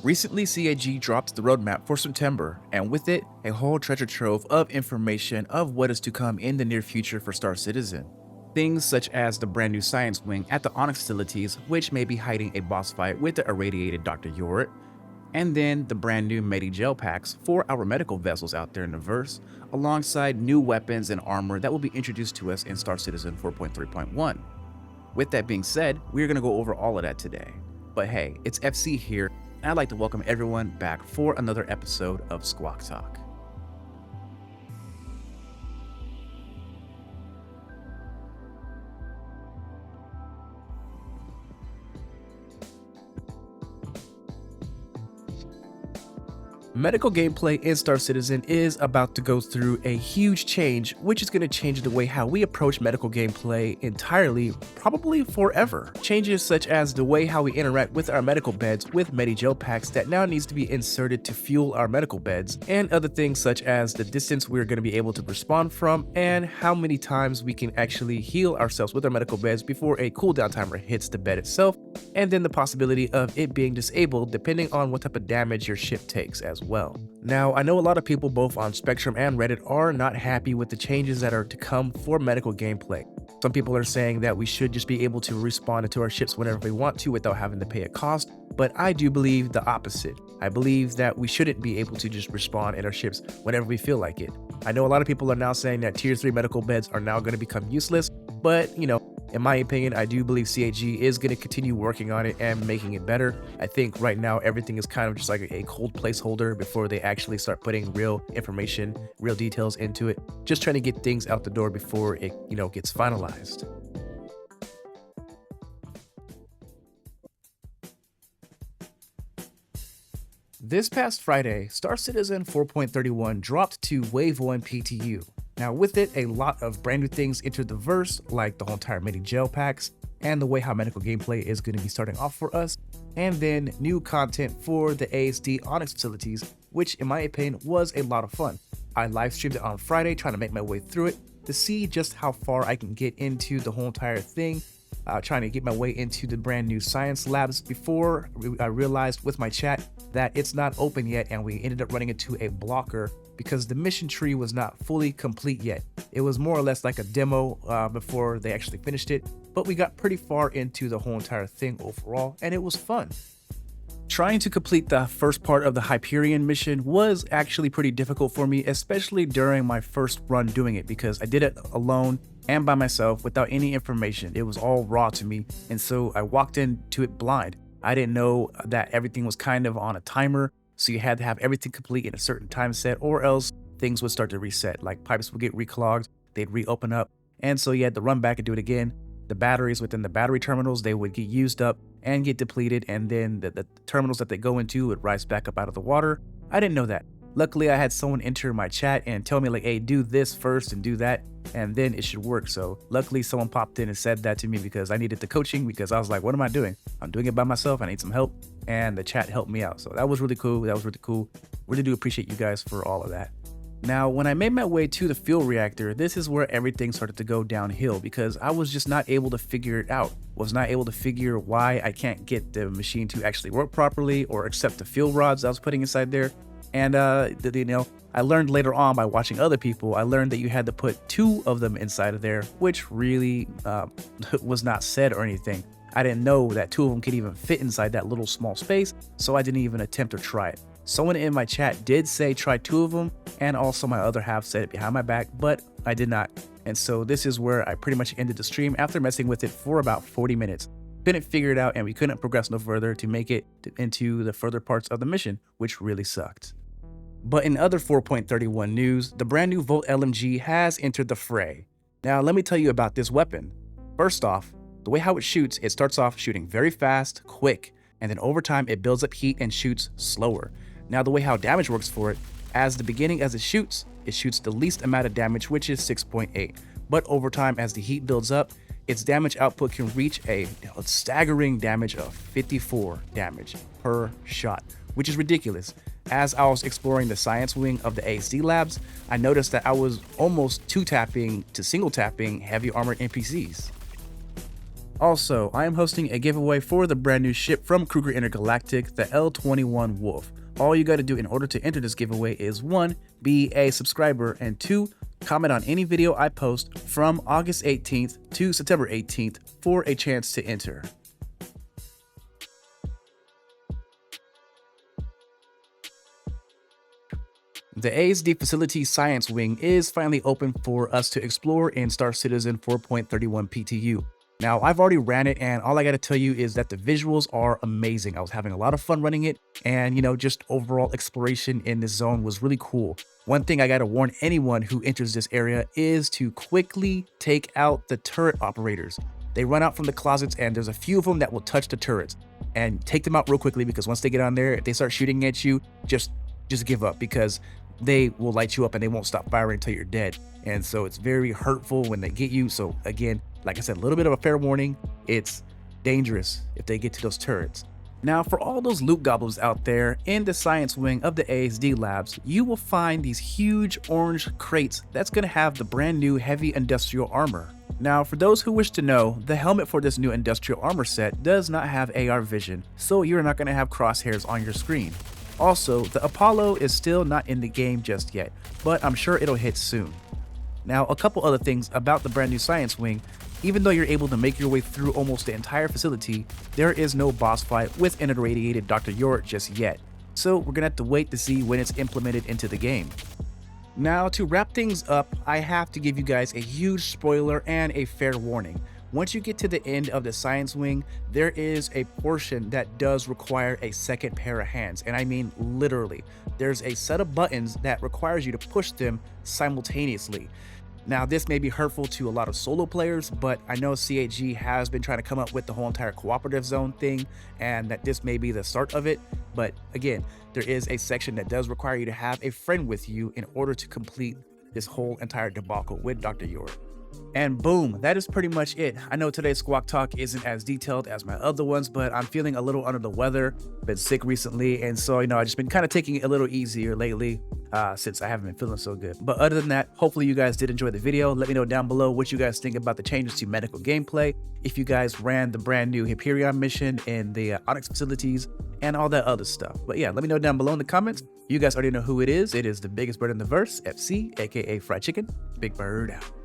Recently, CAG dropped the roadmap for September, and with it, a whole treasure trove of information of what is to come in the near future for Star Citizen. Things such as the brand new science wing at the Onyx facilities, which may be hiding a boss fight with the irradiated Dr. Yorit, and then the brand new Medi gel packs for our medical vessels out there in the verse, alongside new weapons and armor that will be introduced to us in Star Citizen 4.3.1. With that being said, we're going to go over all of that today. But hey, it's FC here, and I'd like to welcome everyone back for another episode of Squawk Tawk. Medical gameplay in Star Citizen is about to go through a huge change, which is going to change the way how we approach medical gameplay entirely, probably forever. Changes such as the way how we interact with our medical beds with Medi-Gel packs that now needs to be inserted to fuel our medical beds, and other things such as the distance we're going to be able to respond from and how many times we can actually heal ourselves with our medical beds before a cooldown timer hits the bed itself, and then the possibility of it being disabled depending on what type of damage your ship takes as well. Now, I know a lot of people both on Spectrum and Reddit are not happy with the changes that are to come for medical gameplay. Some people are saying that we should just be able to respawn into our ships whenever we want to without having to pay a cost, but I do believe the opposite. I believe that we shouldn't be able to just respawn in our ships whenever we feel like it. I know a lot of people are now saying that tier 3 medical beds are now going to become useless, but in my opinion, I do believe CAG is going to continue working on it and making it better. I think right now everything is kind of just like a cold placeholder before they actually start putting real information, real details into it. Just trying to get things out the door before it, gets finalized. This past Friday, Star Citizen 4.31 dropped to Wave 1 PTU. Now with it, a lot of brand new things entered the verse, like the whole entire mini gel packs, and the way how medical gameplay is going to be starting off for us, and then new content for the ASD Onyx facilities, which in my opinion was a lot of fun. I live streamed it on Friday, trying to make my way through it to see just how far I can get into the whole entire thing, trying to get my way into the brand new science labs before I realized with my chat that it's not open yet, and we ended up running into a blocker because the mission tree was not fully complete yet. It was more or less like a demo before they actually finished it, but we got pretty far into the whole entire thing overall, and it was fun. Trying to complete the first part of the Hyperion mission was actually pretty difficult for me, especially during my first run doing it, because I did it alone and by myself without any information. It was all raw to me, and so I walked into it blind. I didn't know that everything was kind of on a timer, so you had to have everything complete in a certain time set, or else things would start to reset. Like pipes would get reclogged, they'd reopen up, and so you had to run back and do it again. The batteries within the battery terminals, they would get used up and get depleted, and then the terminals that they go into would rise back up out of the water. I didn't know that. Luckily, I had someone enter my chat and tell me like, hey, do this first and do that, and then it should work. So luckily someone popped in and said that to me because I needed the coaching, because I was like, what am I doing? I'm doing it by myself. I need some help. And the chat helped me out. So that was really cool. Really do appreciate you guys for all of that. Now, when I made my way to the fuel reactor, this is where everything started to go downhill, because I was just not able to figure it out. Was not able to figure why I can't get the machine to actually work properly or accept the fuel rods I was putting inside there. And I learned later on by watching other people, I learned that you had to put 2 of them inside of there, which really was not said or anything. I didn't know that 2 of them could even fit inside that little small space, so I didn't even attempt to try it. Someone in my chat did say try 2 of them, and also my other half said it behind my back, but I did not. And so this is where I pretty much ended the stream after messing with it for about 40 minutes. Couldn't figure it out, and we couldn't progress no further to make it into the further parts of the mission, which really sucked. But in other 4.31 news, the brand new Volt LMG has entered the fray. Now let me tell you about this weapon. First off, the way how it shoots, it starts off shooting very fast, quick, and then over time it builds up heat and shoots slower. Now the way how damage works for it, as it shoots the least amount of damage, which is 6.8. But over time, as the heat builds up, its damage output can reach a staggering damage of 54 damage per shot, which is ridiculous. As I was exploring the science wing of the ASD labs, I noticed that I was almost 2-tapping to single-tapping heavy armored NPCs. Also, I am hosting a giveaway for the brand new ship from Kruger Intergalactic, the L21 Wolf. All you got to do in order to enter this giveaway is 1. Be a subscriber, and 2. Comment on any video I post from August 18th to September 18th for a chance to enter. The ASD Facility Science Wing is finally open for us to explore in Star Citizen 4.31 PTU. Now, I've already ran it, and all I gotta tell you is that the visuals are amazing. I was having a lot of fun running it, and just overall exploration in this zone was really cool. One thing I gotta warn anyone who enters this area is to quickly take out the turret operators. They run out from the closets, and there's a few of them that will touch the turrets. And take them out real quickly, because once they get on there, if they start shooting at you, just give up, because they will light you up and they won't stop firing until you're dead. And so it's very hurtful when they get you. So again, like I said, a little bit of a fair warning. It's dangerous if they get to those turrets. Now, for all those loot goblins out there, in the science wing of the ASD labs, you will find these huge orange crates that's going to have the brand new heavy industrial armor. Now, for those who wish to know, the helmet for this new industrial armor set does not have AR vision, so you're not going to have crosshairs on your screen. Also, the Apollo is still not in the game just yet, but I'm sure it'll hit soon. Now, a couple other things about the brand new science wing. Even though you're able to make your way through almost the entire facility, there is no boss fight with an irradiated Dr. Yort just yet, so we're gonna have to wait to see when it's implemented into the game. Now, to wrap things up, I have to give you guys a huge spoiler and a fair warning. Once you get to the end of the science wing, there is a portion that does require a second pair of hands, and I mean literally. There's a set of buttons that requires you to push them simultaneously. Now, this may be hurtful to a lot of solo players, but I know CAG has been trying to come up with the whole entire cooperative zone thing, and that this may be the start of it. But again, there is a section that does require you to have a friend with you in order to complete this whole entire debacle with Dr. Yort. And boom, that is pretty much it. I know today's Squawk Talk isn't as detailed as my other ones, but I'm feeling a little under the weather, been sick recently, and so I've just been kind of taking it a little easier lately since I haven't been feeling so good. But other than that, hopefully you guys did enjoy the video. Let me know down below what you guys think about the changes to medical gameplay, if you guys ran the brand new Hyperion mission in the Onyx facilities, and all that other stuff. But yeah, let me know down below in the comments. You guys already know who it is. It is the biggest bird in the verse, FC, aka Fried Chicken. Big Bird out.